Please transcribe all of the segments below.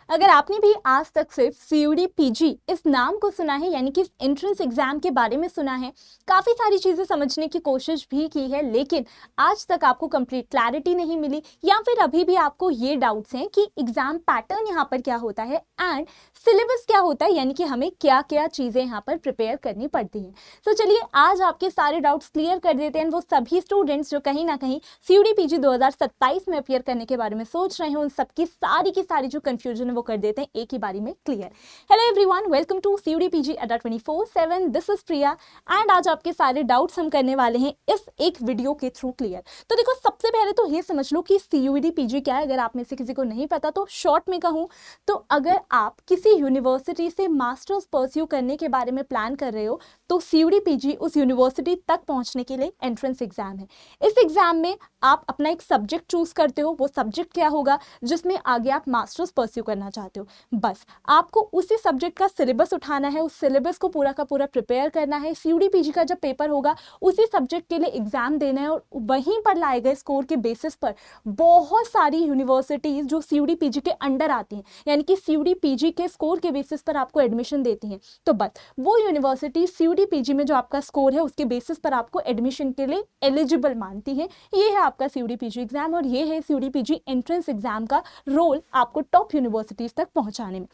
अगर आपने भी आज तक सिर्फ सीयूडी पीजी इस नाम को सुना है, यानी कि इस एंट्रेंस एग्जाम के बारे में सुना है, काफ़ी सारी चीज़ें समझने की कोशिश भी की है, लेकिन आज तक आपको कंप्लीट क्लैरिटी नहीं मिली, या फिर अभी भी आपको ये डाउट्स हैं कि एग्जाम पैटर्न यहाँ पर क्या होता है एंड सिलेबस क्या होता है, यानी कि हमें क्या क्या चीज़ें यहाँ पर प्रिपेयर करनी पड़ती हैं। तो चलिए आज आपके सारे डाउट्स क्लियर कर देते हैं। वो सभी स्टूडेंट्स जो कहीं ना कहीं सीयूडी पीजी 2027 में अपियर करने के बारे में सोच रहे हैं, उन सबकी की सारी जो कंफ्यूजन है वो कर देते हैं एक ही बारी में clear. Hello everyone, welcome to CUD PG अड्डा 24/7। दिस इज प्रिया एंड आज आपके सारे डाउट्स हम करने वाले हैं इस एक वीडियो के थ्रू क्लियर। तो देखो, सबसे पहले तो ये समझ लो कि सीयूडी पीजी क्या है। अगर आप में से किसी को नहीं पता तो शॉर्ट में कहूँ तो अगर आप किसी यूनिवर्सिटी से मास्टर्स परस्यू करने के बारे में प्लान कर रहे हो तो सीयूडी पीजी उस यूनिवर्सिटी तक पहुंचने के लिए एंट्रेंस एग्जाम है। इस एग्जाम में आप अपना एक सब्जेक्ट चूज करते हो। वो सब्जेक्ट क्या होगा जिसमें आगे आप मास्टर्स परस्यू करना चाहते हो। बस आपको उसी सब्जेक्ट का सिलेबस उठाना है, उस सिलेबस को पूरा का पूरा प्रिपेयर करना है। सीयूडी पीजी का जब पेपर होगा उसी सब्जेक्ट के लिए एग्जाम देना है और वहीं पर लाए गए स्कोर के बेसिस पर बहुत सारी यूनिवर्सिटीज जो सीयूडी पीजी के अंडर आती हैं, यानी कि सीयूडी पीजी के स्कोर के बेसिस पर आपको एडमिशन देती हैं। तो बस वो यूनिवर्सिटी सीयूडी पीजी में जो आपका स्कोर है उसके बेसिस पर आपको एडमिशन के लिए एलिजिबल मानती है। ये है आपका सीयूडी पीजी एग्जाम और ये है सीयूडी पीजी एंट्रेंस एग्जाम का रोल आपको टॉप यूनिवर्सिटीज तक पहुंचाने में।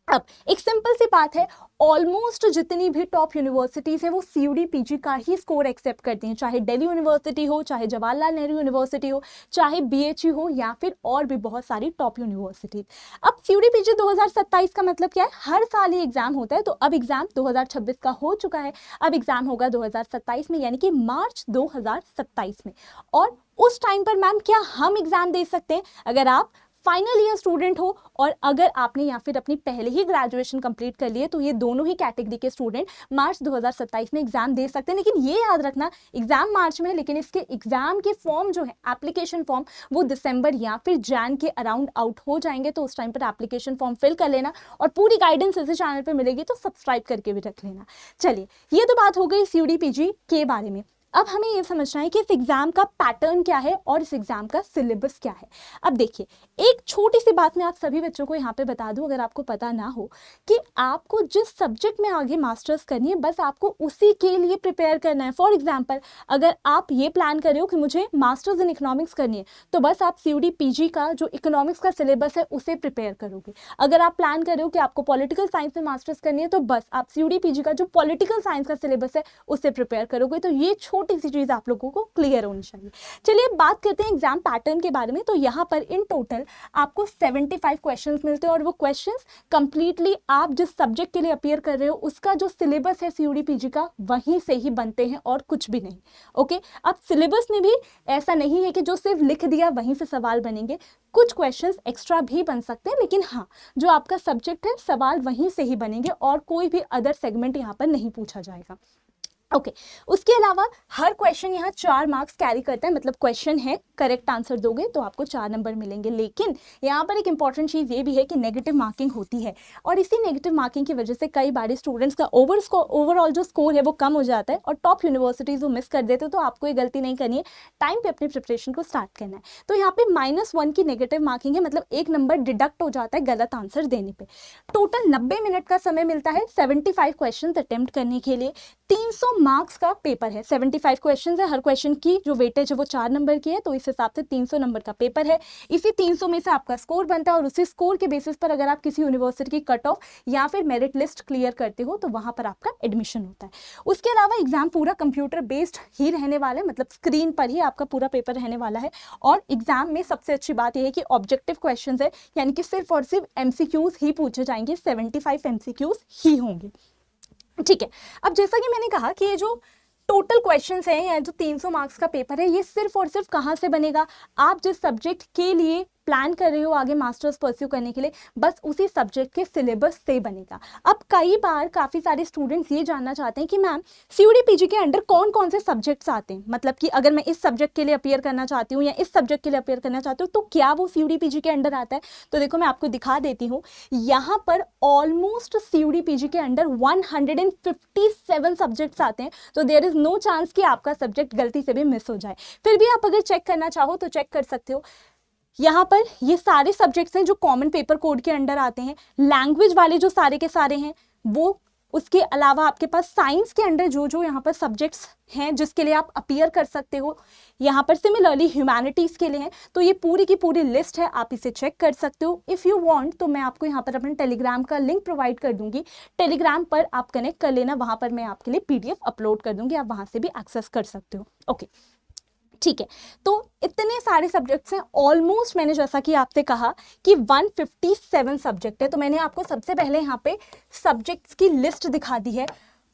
अब एक सिंपल सी बात है, ऑलमोस्ट जितनी भी टॉप यूनिवर्सिटीज है वो सीयूडी पीजी का ही स्कोर एक्सेप्ट करती हैं, चाहे दिल्ली यूनिवर्सिटी हो, चाहे जवाहरलाल नेहरू यूनिवर्सिटी हो, चाहे बीएचयू हो, या फिर और भी बहुत सारी टॉप यूनिवर्सिटीज। अब सीयूडी पीजी 2027 का मतलब क्या है? हर साल ही एग्जाम होता है। तो अब एग्जाम 2026 का हो चुका है, अब एग्जाम होगा 2027 में, यानी कि मार्च 2027 में। और उस टाइम पर मैम क्या हम एग्जाम दे सकते हैं? अगर आप फाइनल ईयर स्टूडेंट हो और अगर आपने या फिर अपनी पहले ही ग्रेजुएशन कंप्लीट कर लिए तो ये दोनों ही कैटेगरी के स्टूडेंट मार्च 2027 में एग्जाम दे सकते हैं। लेकिन ये याद रखना, एग्जाम मार्च में है, लेकिन इसके एग्जाम के फॉर्म जो है, एप्लीकेशन फॉर्म, वो दिसंबर या फिर जैन के अराउंड आउट हो जाएंगे। तो उस टाइम पर एप्लीकेशन फॉर्म फिल कर लेना और पूरी गाइडेंस इसी चैनल पर मिलेगी, तो सब्सक्राइब करके भी रख लेना। चलिए, ये तो बात हो गई सीयूडी पीजी के बारे में। अब हमें ये समझना है कि इस एग्जाम का पैटर्न क्या है और इस एग्जाम का सिलेबस क्या है। अब देखिए, एक छोटी सी बात मैं आप सभी बच्चों को यहाँ पे बता दूं, अगर आपको पता ना हो, कि आपको जिस सब्जेक्ट में आगे मास्टर्स करनी है बस आपको उसी के लिए प्रिपेयर करना है। फॉर एग्जाम्पल, अगर आप ये प्लान कर रहे हो कि मुझे मास्टर्स इन इकोनॉमिक्स करनी है तो बस आप सीयूडी पीजी का जो इकोनॉमिक्स का सिलेबस है उसे प्रिपेयर करोगे। अगर आप प्लान कर रहे हो कि आपको पॉलिटिकल साइंस में मास्टर्स करनी है तो बस आप सीयूडी पीजी का जो पॉलिटिकल साइंस का सिलेबस है उसे प्रिपेयर करोगे। तो ये छोटी सी चीज आप लोगों को क्लियर होनी चाहिए। चलिए बात करते हैं एग्जाम पैटर्न के बारे में। तो यहाँ पर इन टोटल आपको 75 क्वेश्चंस मिलते हैं और वो क्वेश्चंस कंप्लीटली आप जिस सब्जेक्ट के लिए अपीयर कर रहे हो उसका जो सिलेबस है सीयूडी पीजी का वहीं से ही बनते हैं और कुछ भी नहीं। ओके, अब सिलेबस में भी ऐसा नहीं है कि जो सिर्फ लिख दिया वहीं से सवाल बनेंगे, कुछ क्वेश्चंस एक्स्ट्रा भी बन सकते हैं, लेकिन हाँ, जो आपका सब्जेक्ट है सवाल वहीं से ही बनेंगे और कोई भी अदर सेगमेंट यहाँ पर नहीं पूछा जाएगा। ओके, उसके अलावा हर क्वेश्चन यहाँ 4 मार्क्स कैरी करता है, मतलब क्वेश्चन है, करेक्ट आंसर दोगे तो आपको 4 नंबर मिलेंगे। लेकिन यहाँ पर एक इंपॉर्टेंट चीज़ ये भी है कि नेगेटिव मार्किंग होती है और इसी नेगेटिव मार्किंग की वजह से कई बार स्टूडेंट्स का ओवरऑल जो स्कोर है वो कम हो जाता है और टॉप यूनिवर्सिटीज़ वो मिस कर देते हो। तो आपको ये गलती नहीं करनी है, टाइम पे अपनी प्रिपरेशन को स्टार्ट करना है। तो यहाँ पे -1 की नेगेटिव मार्किंग है, मतलब 1 नंबर डिडक्ट हो जाता है गलत आंसर देने पर। टोटल 90 मिनट का समय मिलता है 75 क्वेश्चन अटेम्प्ट करने के लिए। 300 मार्क्स का पेपर है, 75 क्वेश्चन है, हर क्वेश्चन की जो वेटेज है वो 4 नंबर की है, तो इस हिसाब से 300 नंबर का पेपर है। इसी 300 में से आपका स्कोर बनता है और उसी स्कोर के बेसिस पर अगर आप किसी यूनिवर्सिटी की कट ऑफ या फिर मेरिट लिस्ट क्लियर करते हो तो वहां पर आपका एडमिशन होता है। उसके अलावा एग्जाम पूरा कंप्यूटर बेस्ड ही रहने वाला है, मतलब स्क्रीन पर ही आपका पूरा पेपर रहने वाला है। और एग्जाम में सबसे अच्छी बात यह है कि ऑब्जेक्टिव क्वेश्चन है, यानी कि सिर्फ और सिर्फ एमसीक्यूज ही पूछे जाएंगे, 75 एमसीक्यूज ही होंगे। ठीक है, अब जैसा कि मैंने कहा कि ये जो टोटल क्वेश्चंस हैं या जो 300 मार्क्स का पेपर है ये सिर्फ और सिर्फ कहाँ से बनेगा? आप जिस सब्जेक्ट के लिए प्लान कर रहे हो आगे मास्टर्स परस्यू करने के लिए बस उसी सब्जेक्ट के सिलेबस से बनेगा। अब कई बार काफ़ी सारे स्टूडेंट्स ये जानना चाहते हैं कि मैम सीयूडी पीजी के अंडर कौन कौन से सब्जेक्ट्स आते हैं, मतलब कि अगर मैं इस सब्जेक्ट के लिए अपीयर करना चाहती हूँ या इस सब्जेक्ट के लिए अपीयर करना चाहती हूँ तो क्या वो सीयूडी पीजी के अंडर आता है? तो देखो मैं आपको दिखा देती हूँ, यहाँ पर ऑलमोस्ट सीयूडी पीजी के अंडर 157 सब्जेक्ट्स आते हैं। तो देयर इज नो चांस कि आपका सब्जेक्ट गलती से भी मिस हो जाए। फिर भी आप अगर चेक करना चाहो तो चेक कर सकते हो। यहाँ पर ये सारे सब्जेक्ट्स हैं जो कॉमन पेपर कोड के अंडर आते हैं। लैंग्वेज वाले जो सारे के सारे हैं वो, उसके अलावा आपके पास साइंस के अंडर जो जो यहाँ पर सब्जेक्ट्स हैं जिसके लिए आप अपीयर कर सकते हो, यहाँ पर सिमिलरली ह्यूमैनिटीज़ के लिए हैं। तो ये पूरी की पूरी लिस्ट है, आप इसे चेक कर सकते हो। इफ़ यू वांट तो मैं आपको यहाँ पर अपने टेलीग्राम का लिंक प्रोवाइड कर दूंगी, टेलीग्राम पर आप कनेक्ट कर लेना, वहाँ पर मैं आपके लिए PDF अपलोड कर दूंगी, आप वहाँ से भी एक्सेस कर सकते हो। ओके, ठीक है। तो इतने सारे सब्जेक्ट्स हैं, ऑलमोस्ट मैंने जैसा कि आपसे कहा कि 157 सब्जेक्ट है। तो मैंने आपको सबसे पहले यहाँ पे सब्जेक्ट्स की लिस्ट दिखा दी है,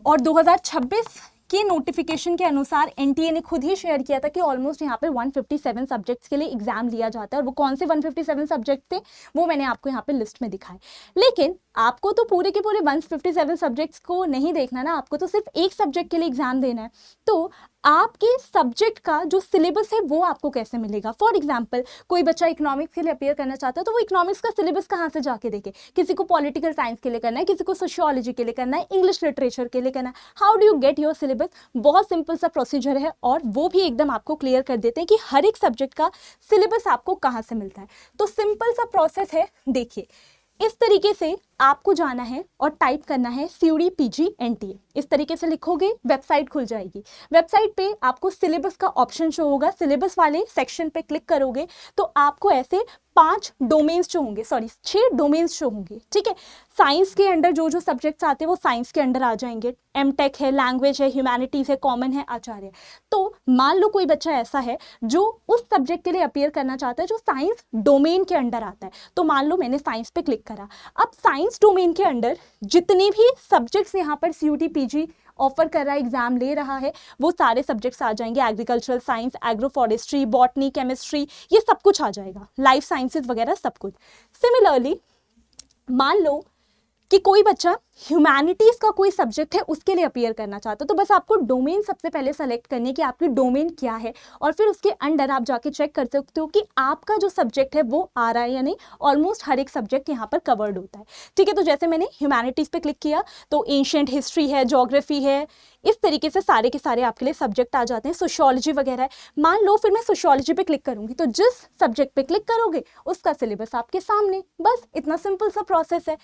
और 2026 के नोटिफिकेशन के अनुसार NTA ने खुद ही शेयर किया था कि ऑलमोस्ट यहाँ पे 157 सब्जेक्ट्स के लिए एग्जाम लिया जाता है। और वो कौन से 157 सब्जेक्ट थे वो मैंने आपको यहाँ पे लिस्ट में दिखाए। लेकिन आपको तो पूरे के पूरे 157 सब्जेक्ट्स को नहीं देखना ना, आपको तो सिर्फ एक सब्जेक्ट के लिए एग्जाम देना है। तो आपके सब्जेक्ट का जो सिलेबस है वो आपको कैसे मिलेगा। फॉर एग्जाम्पल, कोई बच्चा इकोनॉमिक्स के लिए अपियर करना चाहता है तो वो इकोनॉमिक्स का सिलेबस कहाँ से जाके देखे। किसी को पॉलिटिकल साइंस के लिए करना है, किसी को सोशियोलॉजी के लिए करना है, इंग्लिश लिटरेचर के लिए करना है। How do you get your syllabus? बहुत सिंपल सा प्रोसीजर है, और वो भी एकदम आपको क्लियर कर देते हैं कि हर एक सब्जेक्ट का सिलेबस आपको कहाँ से मिलता है। तो सिंपल सा प्रोसेस है, देखिए इस तरीके से आपको जाना है और टाइप करना है CUD PG NTA। इस तरीके से लिखोगे, वेबसाइट खुल जाएगी। वेबसाइट पे आपको सिलेबस का ऑप्शन शो होगा, सिलेबस वाले सेक्शन पे क्लिक करोगे तो आपको ऐसे 5 डोमेन्स शो होंगे, सॉरी 6 डोमेन्स शो होंगे, ठीक है। साइंस के अंडर जो जो सब्जेक्ट्स आते हैं वो साइंस के अंडर आ जाएंगे। MTech है, लैंग्वेज है, ह्यूमैनिटीज़ है, कॉमन है, आचार्य। तो मान लो कोई बच्चा ऐसा है जो उस सब्जेक्ट के लिए अपीयर करना चाहता है जो साइंस डोमेन के अंडर आता है। तो मान लो मैंने साइंस पे क्लिक करा। अब साइंस डोमेन के अंडर जितने भी सब्जेक्ट्स यहाँ पर CUD PG ऑफर कर रहा है, एग्जाम ले रहा है, वो सारे सब्जेक्ट्स आ जाएंगे। Agricultural science, agro forestry, botany, chemistry, ये सब कुछ आ जाएगा, लाइफ साइंसेज वगैरह सब कुछ। सिमिलरली मान लो कि कोई बच्चा ह्यूमैनिटीज़ का कोई सब्जेक्ट है उसके लिए अपीयर करना चाहता हो, तो बस आपको डोमेन सबसे पहले सेलेक्ट करनी है कि आपकी डोमेन क्या है, और फिर उसके अंडर आप जाके चेक कर सकते हो कि आपका जो सब्जेक्ट है वो आ रहा है या नहीं। ऑलमोस्ट हर एक सब्जेक्ट यहाँ पर कवर्ड होता है, ठीक है। तो जैसे मैंने ह्यूमैनिटीज़ पे क्लिक किया तो एंशिएंट हिस्ट्री है, ज्योग्राफी है, इस तरीके से सारे के सारे आपके लिए सब्जेक्ट आ जाते हैं। सोशियोलॉजी वगैरह है। मान लो फिर मैं सोशियोलॉजी पे क्लिक करूंगी तो जिस सब्जेक्ट पे क्लिक करोगे उसका सिलेबस आपके सामने, बस इतना सिंपल सा प्रोसेस है।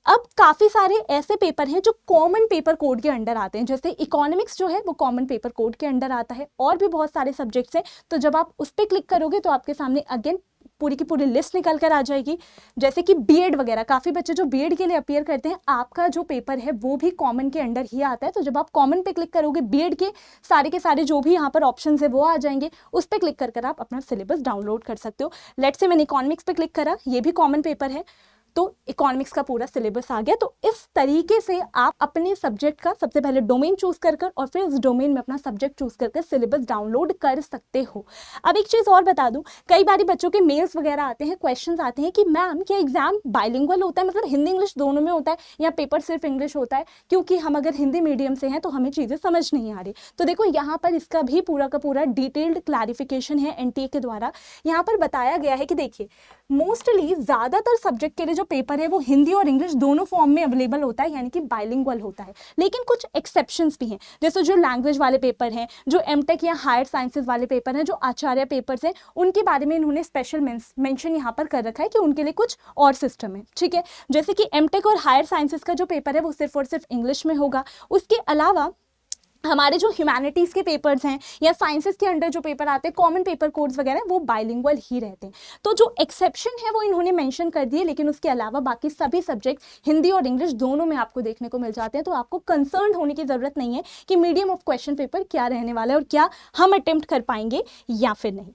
अब काफ़ी सारे ऐसे पेपर हैं जो कॉमन पेपर कोड के अंडर आते हैं, जैसे इकोनॉमिक्स जो है वो कॉमन पेपर कोड के अंडर आता है, और भी बहुत सारे सब्जेक्ट्स हैं। तो जब आप उस पर क्लिक करोगे तो आपके सामने अगेन पूरी की पूरी लिस्ट निकल कर आ जाएगी। जैसे कि बीएड वगैरह, काफ़ी बच्चे जो बीएड के लिए अपीयर करते हैं, आपका जो पेपर है वो भी कॉमन के अंडर ही आता है। तो जब आप कॉमन पे क्लिक करोगे बीएड के सारे जो भी यहाँ पर ऑप्शन है वो आ जाएंगे, उस पर क्लिक कर आप अपना सिलेबस डाउनलोड कर सकते हो। लेट्स से मैंने इकोनॉमिक्स पे क्लिक करा, ये भी कॉमन पेपर है, तो इकोनॉमिक्स का पूरा सिलेबस आ गया। तो इस तरीके से आप अपने सब्जेक्ट का सबसे पहले डोमेन चूज कर और फिर उस डोमेन में अपना सब्जेक्ट चूज कर सिलेबस डाउनलोड कर सकते हो। अब एक चीज़ और बता दूं, कई बार बच्चों के मेल्स वगैरह आते हैं, क्वेश्चंस आते हैं कि मैम क्या एग्जाम बाइलिंगुअल होता है, मतलब हिंदी इंग्लिश दोनों में होता है, या पेपर सिर्फ इंग्लिश होता है, क्योंकि हम अगर हिंदी मीडियम से हैं तो हमें चीज़ें समझ नहीं आ रही। तो देखो यहाँ पर इसका भी पूरा का पूरा डिटेल्ड क्लैरिफिकेशन है NTA के द्वारा। यहाँ पर बताया गया है कि देखिए मोस्टली ज़्यादातर सब्जेक्ट के लिए जो पेपर है वो हिंदी और इंग्लिश दोनों फॉर्म में अवेलेबल होता है, यानी कि बाइलिंगुअल होता है। लेकिन कुछ एक्सेप्शंस भी हैं, जैसे जो लैंग्वेज वाले पेपर हैं, जो MTech या हायर साइंसेज वाले पेपर हैं, जो आचार्य पेपर्स हैं, उनके बारे में इन्होंने स्पेशल मेंशन यहाँ पर कर रखा है कि उनके लिए कुछ और सिस्टम है, ठीक है। जैसे कि MTech और हायर साइंसेज का जो पेपर है वो सिर्फ और सिर्फ इंग्लिश में होगा। उसके अलावा हमारे जो ह्यूमैनिटीज़ के पेपर्स हैं या साइंसेस के अंडर जो पेपर आते हैं, कॉमन पेपर कोड्स वगैरह, वो बाइलिंगुअल ही रहते हैं। तो जो एक्सेप्शन है वो इन्होंने मेंशन कर दिए, लेकिन उसके अलावा बाकी सभी सब्जेक्ट हिंदी और इंग्लिश दोनों में आपको देखने को मिल जाते हैं। तो आपको कंसर्न होने की ज़रूरत नहीं है कि मीडियम ऑफ क्वेश्चन पेपर क्या रहने वाला है और क्या हम अटेम्प्ट कर पाएंगे या फिर नहीं।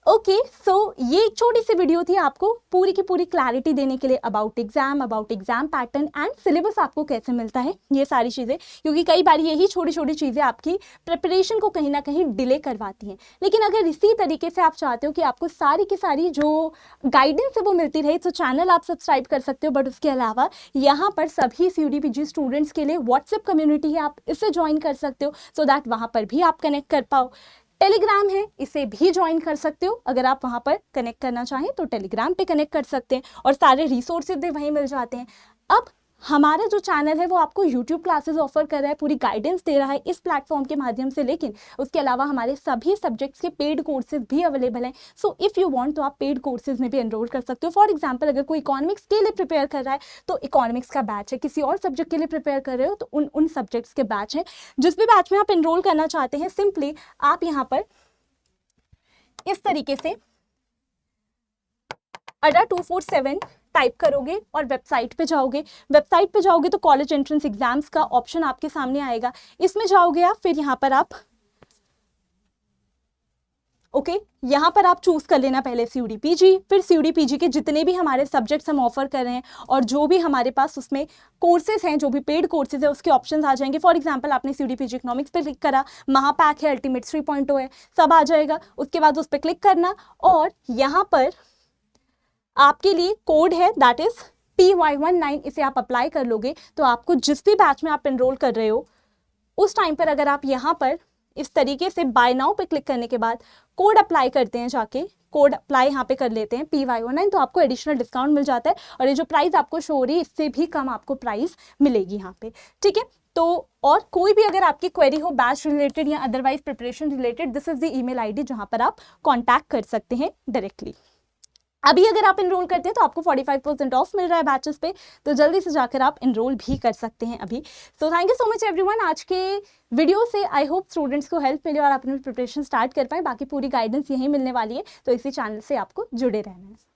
ओके, सो ये एक छोटी सी वीडियो थी आपको पूरी की पूरी क्लैरिटी देने के लिए about exam pattern and syllabus आपको कैसे मिलता है, ये सारी चीज़ें, क्योंकि कई बार यही छोटी छोटी चीज़ें आपकी प्रिपरेशन को कहीं ना कहीं डिले करवाती हैं। लेकिन अगर इसी तरीके से आप चाहते हो कि आपको सारी की सारी जो गाइडेंस है वो मिलती रहे, तो चैनल आप सब्सक्राइब कर सकते हो। बट उसके अलावा यहाँ पर सभी CUD PG स्टूडेंट्स के लिए व्हाट्सएप कम्युनिटी है, आप इसे ज्वाइन कर सकते हो, सो दैट वहाँ पर भी आप कनेक्ट कर पाओ। टेलीग्राम है, इसे भी ज्वाइन कर सकते हो, अगर आप वहाँ पर कनेक्ट करना चाहें तो टेलीग्राम पे कनेक्ट कर सकते हैं, और सारे रिसोर्सेज भी वहीं मिल जाते हैं। अब हमारा जो चैनल है वो आपको यूट्यूब क्लासेस ऑफर कर रहा है, पूरी गाइडेंस दे रहा है इस प्लेटफॉर्म के माध्यम से, लेकिन उसके अलावा हमारे सभी सब्जेक्ट्स के पेड कोर्सेज भी अवेलेबल हैं। सो इफ़ यू वांट तो आप पेड कोर्सेज में भी एनरोल कर सकते हो। फॉर एग्जांपल अगर कोई इकोनॉमिक्स के लिए प्रिपेयर कर रहा है तो इकोनॉमिक्स का बैच है, किसी और सब्जेक्ट के लिए प्रिपेयर कर रहे हो तो उन सब्जेक्ट्स के बैच हैं। जिस भी बैच में आप एनरोल करना चाहते हैं, सिंपली आप यहाँ पर इस तरीके से अड्डा 247 टाइप करोगे और वेबसाइट पे जाओगे। वेबसाइट पे जाओगे तो कॉलेज एंट्रेंस एग्जाम्स का ऑप्शन आपके सामने आएगा, इसमें जाओगे आप, फिर यहाँ पर आप यहाँ पर आप चूज कर लेना पहले CUD PG, फिर CUD PG के जितने भी हमारे सब्जेक्ट्स हम ऑफर कर रहे हैं और जो भी हमारे पास उसमें कोर्सेज हैं, जो भी पेड कोर्सेज है उसके ऑप्शंस आ जाएंगे। फॉर एग्जांपल आपने CUD PG इकोनॉमिक्स पे क्लिक करा, महापैक है, अल्टीमेट 3.0 है, सब आ जाएगा। उसके बाद उस पर क्लिक करना और यहाँ पर आपके लिए कोड है दैट इज PY19, इसे आप अप्लाई कर लोगे तो आपको जिस भी बैच में आप एनरोल कर रहे हो उस टाइम पर अगर आप यहाँ पर इस तरीके से बाय नाउ पे क्लिक करने के बाद कोड अप्लाई करते हैं, जाके कोड अप्लाई यहाँ पे कर लेते हैं PY19, तो आपको एडिशनल डिस्काउंट मिल जाता है और ये जो प्राइस आपको शो हो रही है इससे भी कम आपको प्राइस मिलेगी यहाँ पे, ठीक है। तो और कोई भी अगर आपकी क्वेरी हो बैच रिलेटेड या otherwise preparation related, this is the email ID जहाँ पर आप कॉन्टैक्ट कर सकते हैं डायरेक्टली। अभी अगर आप इनरोल करते हैं तो आपको 45% ऑफ मिल रहा है बैचेस पे, तो जल्दी से जाकर आप इनरोल भी कर सकते हैं अभी। So thank you so much everyone. आज के वीडियो से आई होप स्टूडेंट्स को हेल्प मिले और आप अपनी प्रिपरेशन स्टार्ट कर पाएं। बाकी पूरी गाइडेंस यहीं मिलने वाली है, तो इसी चैनल से आपको जुड़े रहना है।